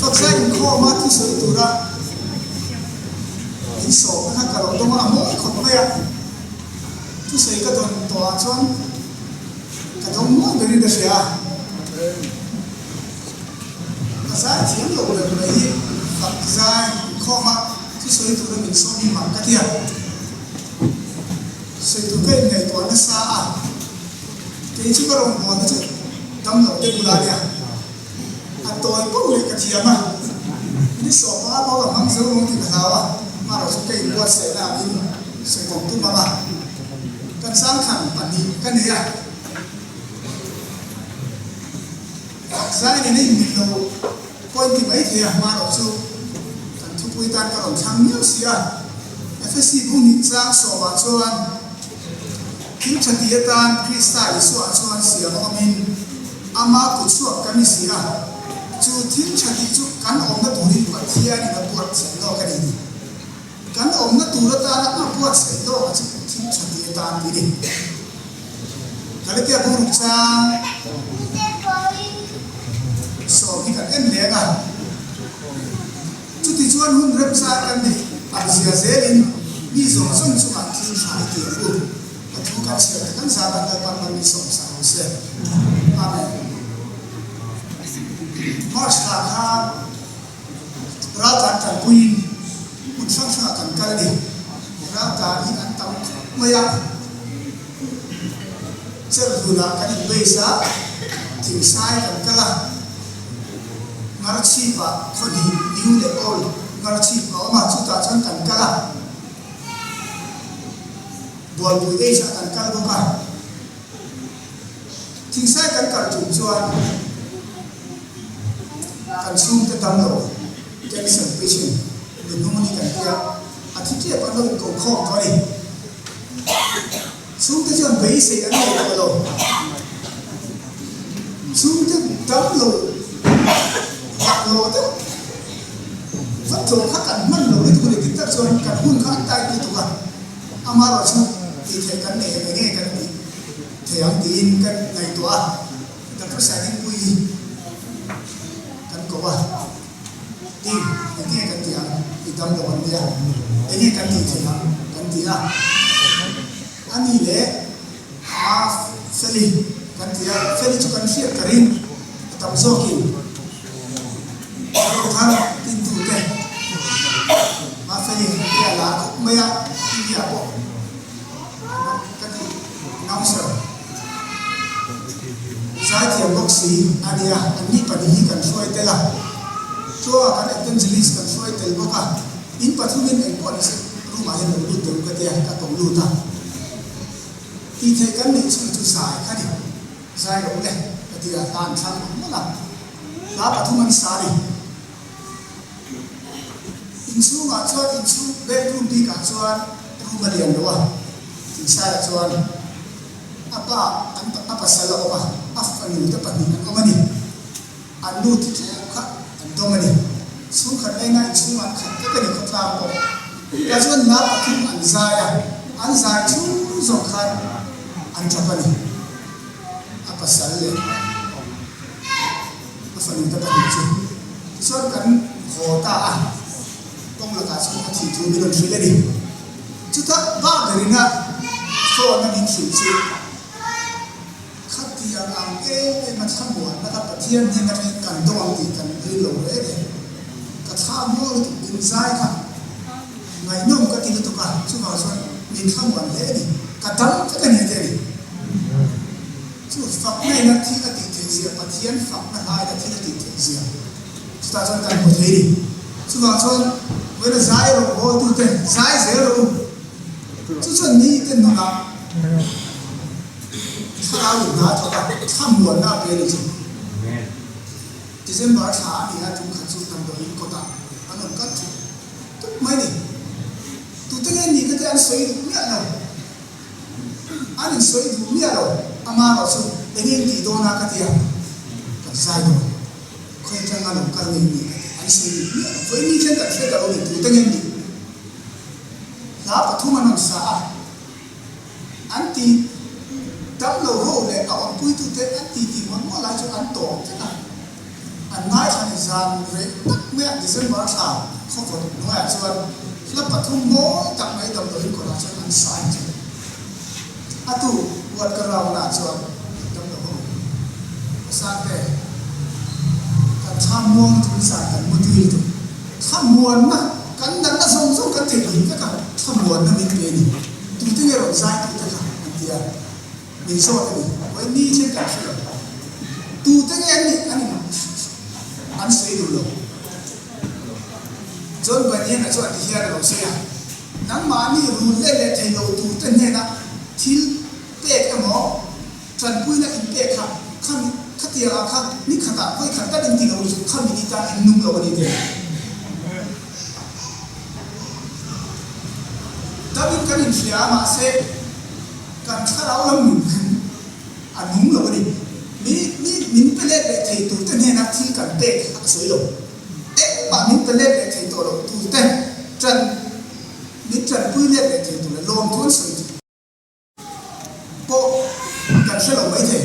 Phật gia in kho mà thu sợi tu ra in sổ các cả đồng mà mỗi khổng này à thu sợi các đồng tòa chọn các đồng mỗi người đi được à các gia chiến lược được lấy Phật gia kho mà thu sợi tu ra mình sống đi mặc cái gì sợi tu cái ngày tuần nó xa à cái chú có đồng hồ nó chứ đâm đầu cái bùa này anh tôi có người cái gì mà đi sổ phá bao là mang dấu luôn thì phải tháo à mà rồi cái bùa sẽ làm in sẽ còn tu mà cần sáng khẳng bản đi cái này à ra này này mình đâu coi thì mấy thì mà rồi chú cần thu quy tan cái đồng thang nhiều xí à FSC cũng nhìn ra sổ vào cho anh Kim Chatiatan Krista Yesu Achuan Sia Amin Ama Kuchua Kami Sia Chu Tim Chati Chu Kan Om Na Turin Patia Ni Na Puat Sendo Kani Kan Om Na Turata Na Puat Sendo Chu Tim Chatiatan Bini Kalitia Buruk Chang So Hi Kan En Lenga Chu Ti Chuan Hun Rem Sa Kan Ni Abzia Zelin Ni Zong Zong Chu Kan Tin Shai Ti Fu Thu các sự các gia đình các con mình sống sao sẽ amen March là ha ra tan tan queen một sáng sáng tan cái đi ra tan đi ăn tắm mày à sẽ là cái gì bây giờ thì sai cái là ngã chi và con đi yêu để ôn ngã chi có mà chúng ta chẳng cần cái là buồn bùi đây sẽ cần cắt vô cả thì sai cần cắt trùng chuan cần sung cái tấm đầu cái sợi patient đừng có đi cần kia à thì kia bắt đầu cầu khó thôi đi sung cái chuan bấy sẽ ăn được rồi sung cái tấm đầu hạt lỗ đó vẫn thường khác cần mất lỗ đấy tụi mình tính chuan cần hun khác tay đi tụi mình amaro chu thì thầy cần này phải nghe cần thầy ông tin cần ngày tòa cần có sai đến quy cần có à tin nghe cần tiếng thì tâm đồ anh đi à nghe cần thì thầy cần thì à anh đi lẽ à seli cần thì à seli cho cần siết karin tâm số kim thằng tin tu cái mà seli cái là mấy à đi à bộ nong sir sai thiam bok si ania ani pani kan soi tela cho kan evangelist kan soi tel boka in pathumin en pon se ruma hen lu tu ka tia ka tong lu ta ti the kan ni chu sai khani sai ro le ka tia tan sang ma la pathuman sari in su ma cho in su bedroom di ka chuan ruma lian lo wa ti sai chuan apa salah apa afani dapat ni amani anu tidak kah domani sungkan lainnya cuma kan ni kata apa kajian nak akim anzaya cuma zongkan anjapani apa salah afani dapat itu so kan kota tong lekas hati tu minum sudah ni kita dari nak so nak insyaallah yang angke macam buat nak patian ni nak kan doang di kan belo ini kata mau itu inzai kan ngai nom kat itu tu kan cuma soal min kamuan ini kata kan ini jadi cuma fakta nak tidak ditensia patian fakta ada tidak ditensia kita soal kan boleh cuma soal bila saya roh tu teh saya zero cuma ni kan nak Kalau dah tak, kamu nak beri je. Desember saat ni tu kacu tanda ini kota, anu kacu. Tu mana? Tu tengah ni kita an soi dunia lah. An soi dunia lah. Amar rasul ini di dona katia. Kasai tu. Kau jangan lupa ni. An soi dunia. Kau ini jangan saya tahu ni. Tu tengah ni. Lapa tu mana saat? Anti tấm lầu hậu lệ ở cuối tu tế ăn tì tì món ngon lại cho ăn tổ thế nào ăn mãi thành giàn về ไม่ดิฉันมาถามเขาบอกว่าส่วนแล้วปฐุมโม่ตักไม่ดำตัวอีกคนละส่วนอันสายจริงอะตุวัดกระเราหน้าส่วนดำตัวสร้างแต่การทำมวงถึงสายกันมุดดีตัวทำมวลนะกันนั้นน่ะส่งกันเตะหินก็กันทำมวลนั่นมีเปลี่ยนตัวที่เราใช้ตัวที่กันอันเดียวมีโซ่ตัวนี้ไว้นี่เช่นกันใช่ไหมตัวที่อันนี้อันเสียดูเลยจนวันนี้นะส่วนที่เฮียเราเสียน้ำมันนี่รูเล่เล่เทโลตัวที่เนี่ยนะที่เป๊กหมอจันปุ้ยนะอินเป๊กครับข้ามขัดเตียร์ครับนี่ขัดตาค่อยขัดตาดึงตีเราอยู่ข้ามมินิตาอินนุ่มเราวันนี้เดียวถ้าเป็นการอินเสียมาเสกการข้าเราละมุนอันนุ่มเราวันนี้นี่มินเป็นเล่เล่เทตัวที่เนี่ยนะที่กันเป๊กสวยเลยป่ามินเป็นเล่เล่เทตัวเราตัวที่จันมิจันปุ้ยเล่เล่เทตัวเราลงทุนสุดโปกันเชื่อเราไม่เท่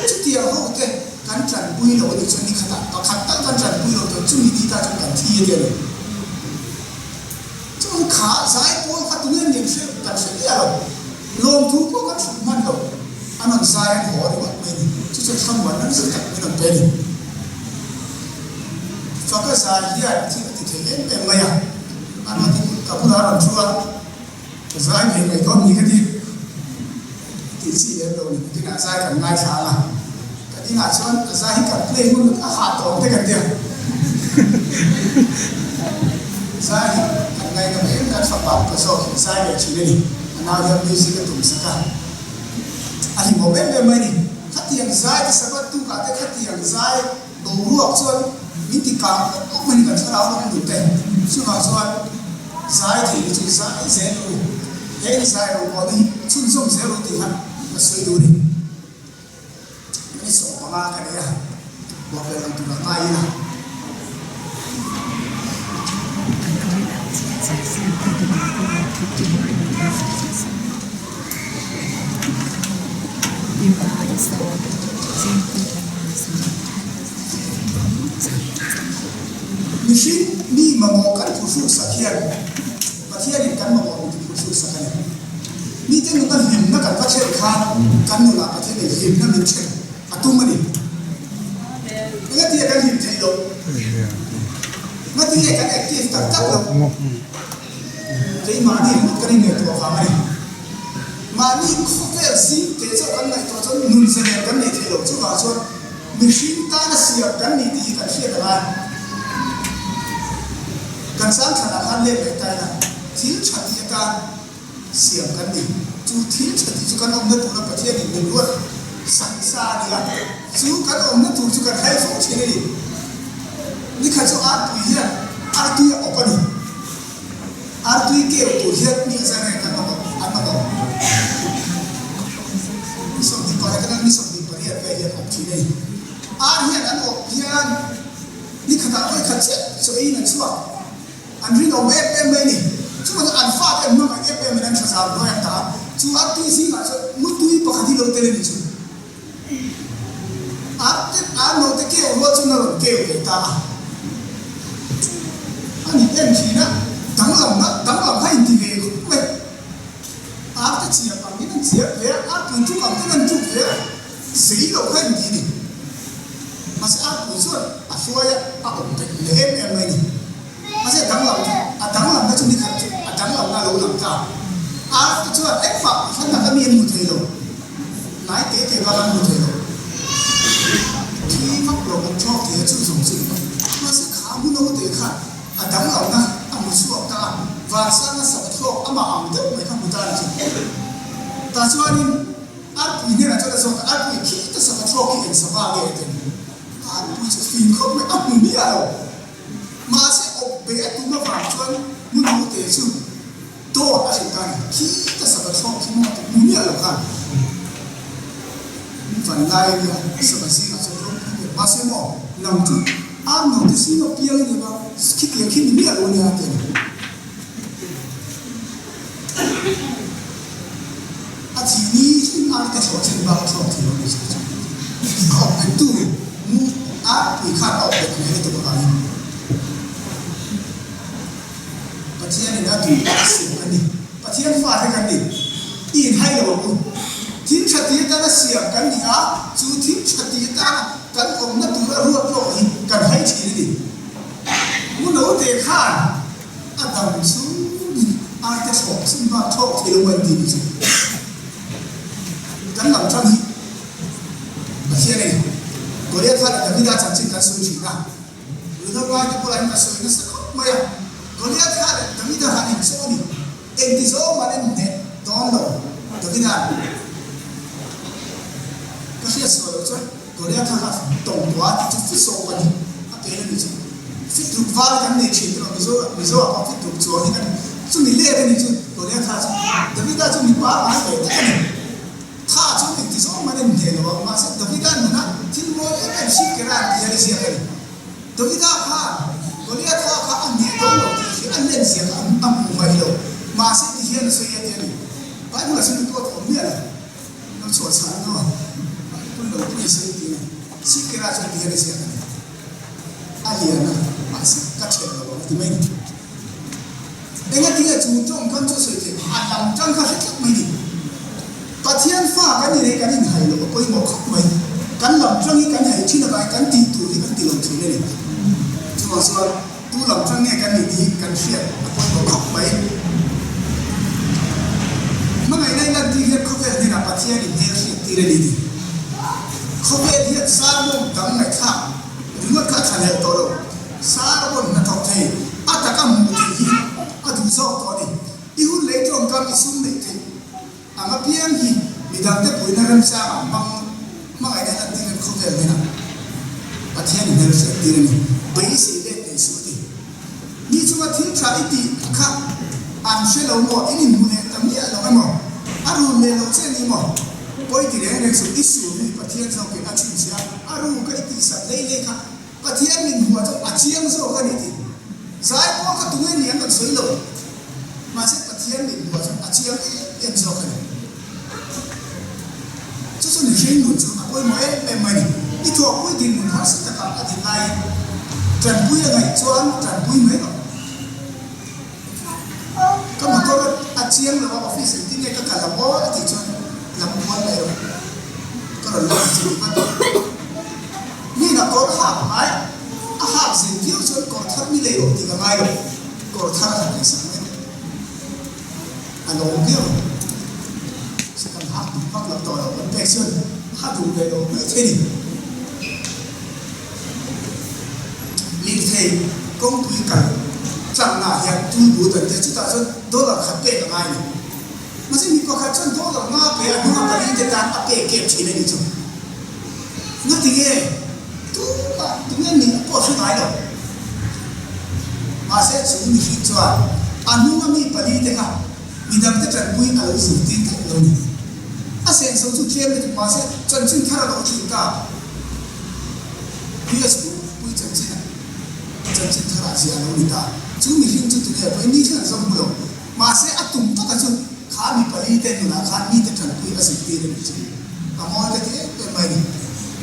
จุดที่เราเขาเท่กันจันปุ้ยเราวันนี้ชนิดขนาดต่อขัดตั้งกันจันปุ้ยเราตัวจุดนี้ดีตาจนกันที่เดียวเลยจนขาซ้ายโป้ขัดตัวเนี่ยเชื่อกันเชื่อเราลงทุนพวกกันสมันเราอันนั้นซ้ายหัวดีกว่าไม่จุดจะทำวันนั้นสุดท้ายไม่ต้องเป็นฟังก็ซ้ายที่ที่เห็นเป็นไงอ่ะอันนั้นที่กับผู้ร้านชัวร์ซ้ายเห็นไอ้ก้อนนี้กันดิที่สี่เอ็มโดนที่น่าซ้ายกันง่ายช้าละแต่ที่น่าชวนซ้ายกับเพลงมันอาหารตรงได้กันเดียวซ้ายกันไงกันเองกันฝักบับกระสอบซ้ายแบบชีวิตนี่อันนั้นยังมิวสิกตุ้มสักการอันนี้โมเมนต์แบบนี้ขัดที่ยังซ้ายที่สักตุ้มกันแต่ขัดที่ยังซ้ายดูรวบส่วนนิติกรรมก็ไม่ได้กันเท่าเราต้องดูแต่ส่วนส่วนซ้ายที่จุดซ้ายเซลล์เฮ้ยซ้ายเราพอดีชุ่มชุ่มเซลล์ตีครับมาสวยดูดิไม่ส่งมากันเลยบอกเลยเราตัวง่ายนะมิชินี่มาบอกกันผู้สู้สักเทียนประเทศนี้กันมาบอกผู้สู้สักเทียนนี่ที่มันเห็นนักการประเทศข้ากันนู่นละประเทศนี้เห็นนั่นเป็นเช่นอัตุมันนี่เมื่อที่กันเห็นใจเราเมื่อที่กันแอคทีฟตัดจับเราใจมานี่มันก็ได้เงินตัวฟ้าไหมมานี่เขาเวลซีเจ้ากันไหนตัวจนนุ่นเสนอกันในที่เราจู่ว่าชวนมิชิตาเสียกันนี่ที่กันเชื่อกัน กันสร้างธนาคารเล็กๆได้นะทิ้งชัดที่การเสียงกันดิจูทิ้งชัดที่จุกันอมนั่นถูกประเทศนี้เป็นรวดสังสารเนี่ยจูกันอมนั่นถูกจุกันให้ส่งเชื่อดินี่ข้าจะอาร์ตุยเนี่ยอาร์ตุยออกไปนี่อาร์ตุยเกี่ยวตัวเฮียนี่จะไหนกันมาบอกอันมาบอกมีสมดีกว่ากันมีสมดีกว่าเนี่ยไปเฮียออกที่นี่อาร์เฮียนั่นออกเฮียนี่ขนาดไม่ขัดเช็ดช่วยนั่นช่วยอันนี้เราเอฟไม่นี่ช่วยอันฟ้าเป็นมั่งเอฟไม่นั่นภาษาด้วยแต่ช่วยตุยสินะช่วยมุดตุยปกติเราเตลินี่ช่วยอันเราเกี่ยวว่าช่วยเราเกี่ยวกันตาอันนี้เอ็มชีนะดังหลังให้อินทิเวกไม่อาร์ตเชียร์ปังนี่นั่นเชียร์เลยอาร์ตทุกคนที่นั่นทุกเลยสีเราให้อินทินี่มาสิอาร์ตผู้ช่วยอาช่วยอาผมเป็นเอ็มไม่นี่มาสิดังหลังนั่นจุดนี้ขัดดังหลังน่ารู้หลังจ้าอาร์ตช่วยเอ็กฝักฉันอยากจะมีมุทเทโลนายเก๋ๆก็รังมุทเทโลที่ฟักเราผมชอบเทชื่อสมชื่อมาสิขาบุญเราเด็กขัดดังหลังนะอามุสวกตาวาสนาสับทอกอามาอัมเด็กไม่ทำบุญตาจริงแต่ช่วงนี้อาร์ตอีเนี่ยนะจะได้ส่งอาร์ตอีคิดจะสับทอกที่เห็นสบายเลยอาร์ตอีจะฟินเขาไม่อามุมีอะไรมาสิอบเบะตัวมาฝากชวนมุนรู้เตะชื่อตัวอะไรกันคิดจะสับทอกที่มันมุมีอะไรกันฝันได้เนี่ยสับสิ่งอะไรจะรู้มาสิหมอนำจุดอาร์ตนำที่สิ่งที่เปลี่ยนเลยว่าคิดอย่างคิดมีอะไรเนี่ยเต็มอาทีนี้ที่อาร์ตก็ชอบที่บ้านชอบที่เราไม่ชอบเขาเป็นตู้มูอาร์ตมีค่าออกแบบไหนตัวอะไร pathian ni na tu sim kan ni pathian fa the kan ni in hai lo ku tin chati ta na siam kan ni a chu tin chati ta kan om na tu ruat lo hi kan hai chi ni mu no te khan adam su a te sok sim ba thok thi lo wan ti ni kan lam chang hi pathian ni ko le khan da vida chang chi kan su chi na lu da wa ki pulai na so na sa ma ya ko le khan da vida han ni so ni en ti so ma ne don lo da vida cái sửa được chứ, có lẽ thằng tổng quá thì chúng phải sổ vào đi, cái này mình phải chụp vào cái này chỉ được ví dụ họ phải chụp chỗ này cái chúng mình lấy cái này chứ, có lẽ thằng đặc biệt là chúng mình bán cái này, thà chúng mình thì số mà nên để nó mà sẽ đặc biệt là nó thì mỗi cái ship cái này thì là gì cái này, đặc biệt là có lẽ thằng anh nhớ đó rồi thì anh lên gì anh phải hiểu mà sẽ thì hiện sự hiện này, bây giờ là sự tôi cũng biết là nó chuẩn xác nó lo pui sai ti si kira cha ti se ka aliana mas ka che lo ti mai enga ti chu chong kan chu se ti alam chang ka se mai ni pathian fa ka ni re ka ni hai lo koi mo khop mai kan lam chang ni kan hai chi na bai kan ti tu ni kan ti lo chi ne chu ma so tu lam chang ne kan ni ti kan sia koi mo khop mai ma ngai nai lan ti he khop ni na pathian ni he si ti re ni không biết hiện sao luôn tấm này khác nước khác thành hệ tổ độ sao luôn là thọc thầy ta cả một thì đủ rõ to đi yêu lấy trong cam xuống để thì mà pian thì bị đâm tới bụi nó làm sao mà ngày nay là tiền không thể thế nào và thiên nên sẽ tiền này bấy sĩ lên để sửa thì như chúng ta thiếu trái thì khác ăn sẽ lâu một ít nhìn mùi tấm địa lâu cái mỏ ăn luôn lên lâu sẽ đi mỏ bôi thì đấy là sự ít sửa thì và thiên sau cái ăn chuyện gì ăn luôn cái tí sạch lấy khác và thiên mình mua cho chiang rồi cái này thì giải qua các tụi người còn sấy lửa mà sẽ và thiên mình mua cho chiang em rồi cái này cho nên khi mình cho bôi mới em mình đi thuộc bôi thì mình hóa sự tất cả là thì này trần bôi là ngày cho ăn trần bôi mấy rồi các bạn có chiang là office thì này các cả là bó thì cho làm buôn này rồi có là làm gì vậy như là có hạt máy hạt gì thiếu cho có thắt mi lệ thì cả ngày rồi có thắt là cái sáng đấy anh nói kia sẽ cần hạt hoặc là tỏi ở vấn đề sơn hạt đủ đầy đủ thế thì như thế công ty cần chẳng là hiện tu bổ tận thế chúng ta sẽ đó là khắc kệ cả ngày này mà sẽมีก็ขัดchânโตกับงาเปียนุ่งกับลิ้นจะตามอเปเก็บชีเลยนี่จุนั่นที่เงี้ยตัวนี้นี่ก็สุดท้ายแล้วมาเสร็จสุดนี่คิดว่าอันนู้นมีปลีเด็กมีดังแต่จันปุยอะไรสุดที่ถึงเลยอาเสร็จสุดทุกเที่ยงเลยมาเสร็จจนซึ่งถ้าเราถึงกับพี่สุดปุยจนซึ่งถ้าเราเสียเราไม่ได้จุมีหินจุดนี้ไปนี่ฉันสมบูรณ์มาเสร็จอัตุ่มตัวกันจุข้ามีปลีเต็มอยู่นะข้ามีแต่ฉันคุยกับสิ่งที่เป็นจริงแต่มองกันที่เป็นไม่ดี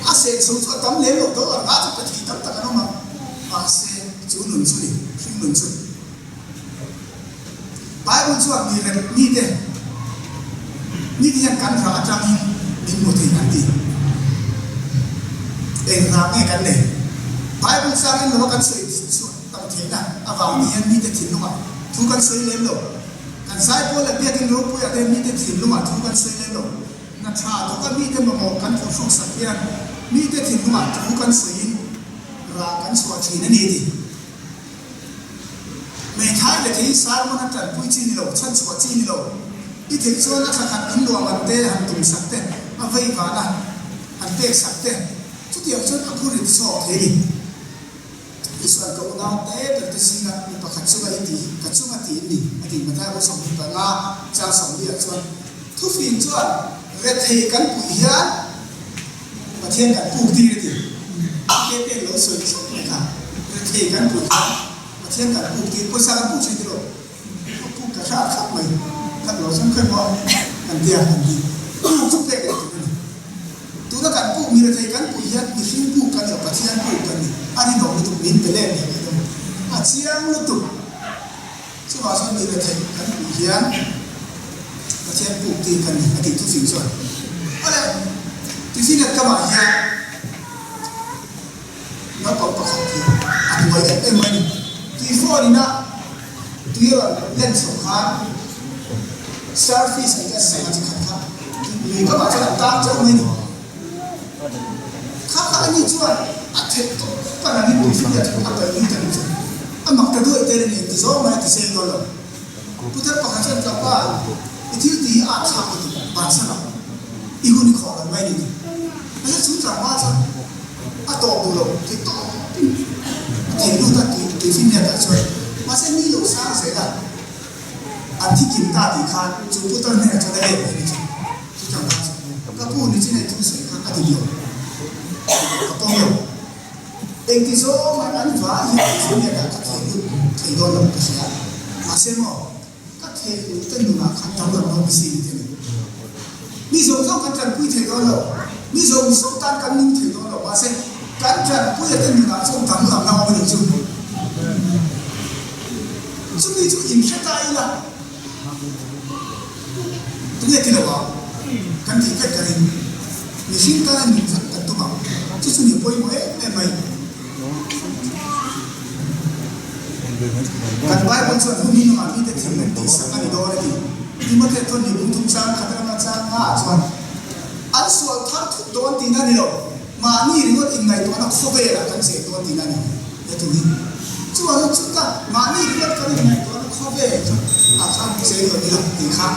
อาเซสูงตั้มเลี้ยงลูกตัวน่าจะเป็นที่ตั้มตะกันมาอาเซจูนุนสุดชิงนุนสุดไปบนส่วนมีเรื่องมีเด่นมีที่ยังกันราจังมีมุทินันดีเองรักแม่กันเลยไปบนสร้างเรากันสวยส่วนตั้งเทียนนะอาวามียันมีแต่ถิ่นลูกทุกกันสวยเลี้ยงลูกกันสายพวกเราเบี้ยกันรู้พวกเราได้มีแต่ถิ่นลูกทุกกันสวยเลี้ยงลูกนักชาทุกกันมีแต่มาบอกกันทุกช่วงสักเดือนมีแต่ถิ่นลูกทุกกันสวยรักกันสวยที่นั่นเองดิไม่ท้ายเลยที่สายมันจัดปุ้ยจีนี่ลูกชั้นสวยจีนี่ลูกอีถึงส่วนนักขัดอินดวงมันเตะหันตุ่มสักเตะมาไฟฟ้านะหันเตะสักเตะทุกอย่างส่วนอักุริตสอบเฮดิอีส่วนกับอุณาเตะเป็นตัวสิ่งนั้นมีประคัตสุกัยดีกัตสุกัยดีนี่อดีตมันได้รู้สมบูรณ์งาจะสมบูรณ์ส่วนทุกฟินส่วนเรทเฮกันปุยฮะมาเทียนกันปุกดีเลยดิเก็บเป็นโลสวยสุดเลยค่ะเรทเฮกันปุยฮะมาเทียนกันปุกดีปุยสารปุกใช่ไหมลูกปุกกระชากขับไหมถ้าเราฉันเคยบอกกันเดียกันดีทุกเด็กเลยตัวนั้นกันปุกมีเรทเฮกันปุยฮะมีฟินปุกกันกับมาเทียนปุกกันนี่อันนี้เราไม่ต้องมินไปเล่นอย่างนี้อาเชียงเราตุ่ม ช่วยส่วนนี้เลยเถอะกันเฮียนประเทศปลูกตีกันอดีตทุกสิ่งส่วนอะไรที่สิ่งนี้ก็มาเฮียแล้วก็ประกอบที่อันไว้เอ็มมันที่ฟอร์นี่นะที่เราเล่นสงครามสตาร์ฟิชไอ้ก็เสียงจะขัดขัดหรือก็มาจะตามเจ้าไม่นี่ข้าอันนี้ช่วยอัดเทปตัวปนนี้ดูสิ่งนี้อัดไปยิ่งจังจังอันมักจะด้วยเตอร์นี่ที่โซ่มาที่เซนโดนพุทธประการจะว่าที่ที่อาชาบุตรบาสนาอีกคนขอกันไม่ดีไม่ใช่สุดจังว่าจะอัตโตบุโรที่โตที่รู้ตัดที่สิ่งนี้จะช่วยมาเส้นนี้ลูกสาวเสียกันอันที่กินตาดีคันจุดพุทธเนี่ยจะได้เห็นนี่จริงสุดจังว่าก็พูดนี่ที่ไหนทุกสิ่งอันที่เดียวก็ต้องอยู่เองที่โซ่มาอันว่าที่สิ่งนี้ก็ที่โดนลงไปเสียมาเส้นว่าก็เทอุตนุนาขันตั้งแต่เราไม่สิ่งที่นี่มีส่วนสำคัญกันคุยเทโดนเรามีส่วนสำคัญกันนิ่งเทโดนเรามาเส้นกันจะคุยอุตนุนาส่งทำเราเราไม่ได้จุดจุดนี้จุดอินเทอร์ตายละตัวนี้ที่เราว่ากันที่เกิดกันมีสิ่งกันนี่สักกันตัวมาจุดนี้ป่วยมั้ยไม่กันไปบนส่วนที่มีหน่วยที่จะทำเป็นที่สังกัดโดยที่มันจะทนอยู่บนทุ่งช้างขัดกันมาช้างส่วนอันส่วนทั้งโดนตีนั่นนี่หรอมานี่หรือว่าอีกในตัวนักโคเวล่ะกันเสียโดนตีนั่นนี่เดี๋ยวตรงนี้ส่วนสุดท้ายมานี่หรือว่ากันอีกในตัวนักโคเวอาจารย์เสียตัวนี้หรอตีข้า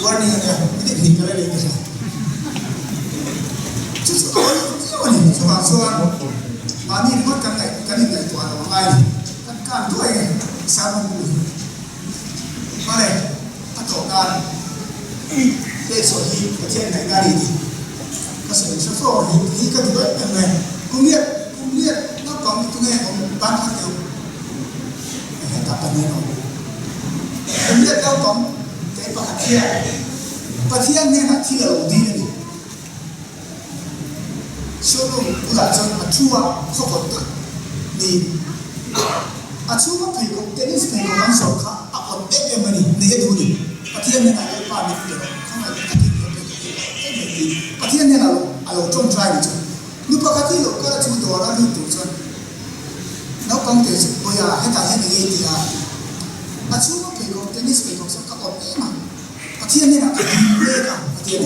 วันนี้เนี่ยไม่ได้ผิดอะไรเลยนะครับจุดสุดท้ายที่วันนี้ส่วนมานี่มันกันไหนกันอีกไหนตัวเราไงกันการด้วยสามมือมาเลยอัตโตการเด็กส่วนที่ประเทศไหนการดีก็เสนอเฉพาะที่ก็ด้วยยังไงกูเรียกนักกองทุนเนี่ยของบ้านพักเดียวให้ตัดปัญญาเรากูเรียกนักกองแต่ประเทศเนี่ยนะที่เราดีนี่ช่วงอุดาจังอาชัวข้าวต้มนี่อาชัวก็ผิวเทนนิสเพลย์กันสองข้าอ่อนเอ็มมันนี่ดูนี่ประเทศเนี่ยนะป้าไม่เกี่ยวข้างในประเทศเนี่ยเราจงใจดิลูกปกติเราก็จะดูอะไรดูจนแล้วบางทีบางอย่างให้ตายให้ในเอทีอาร์อาชัวก็ผิวเทนนิสเพลย์กันสองข้าอ่อนเอ็มมันประเทศเนี่ยนะเป็นเรื่องอะประเทศ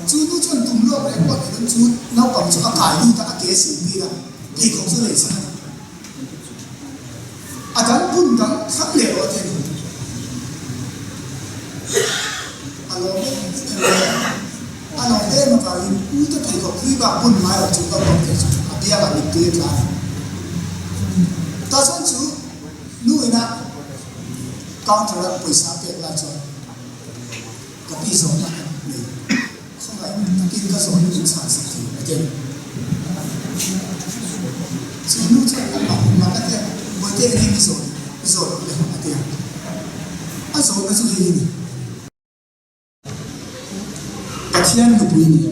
จูดูจนตุ้มโลกเลยว่าเป็นจูนับปัจจุบันขายดูแต่เกสิบีละที่ของสุริยะอาจารย์ปุ่นดังทักเลี้ยวเท่านี้อารมณ์มันก็ยิ่งอุตส่าห์ก็คุยกับปุ่นมาแล้วจูก็บอกเท่านี้อาเดียกันนิดเดียวกันแต่ส่วนจูนู่นนะกองทัพปุยสาเกลาจอยกับพี่สองนะกินก็สอนลูกสาวสักทีเก่งสอนลูกชายก็บอกมาก็แต่วันเจ้านี่ไม่สอนเลยมาเตี้ยอ่ะสอนก็สุดที่นี่ปัจจัยนุบุยนี่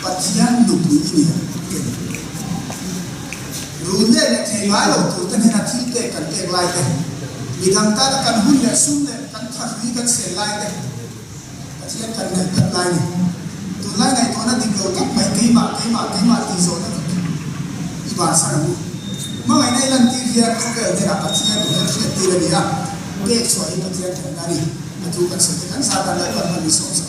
ปัจจัยนุบุยนี่รู้เนี่ยเนี่ยเทวาเราตัวตั้งแต่นาทีเกิดกันเกิดไล่กันมีทางตากันหุ่นเนี่ยซุ่มเนี่ยกันทักนี้กันเสียไล่กันเชื่อกันเนี่ยกันไล่เนี่ยตัวไล่ในตัวนั้นดิ่งเราต้องไปกี่มาตีโซนนั่นอีบาสานุเมื่อไงในลันตีเรียนเขาเกิดในรับปัจจัยตัวนั้นเชื่อตีเลยเนี่ยเด็กสวยปัจจัยทางการีมาดูกันสุดกันซาตานแล้วก็มันมีสอง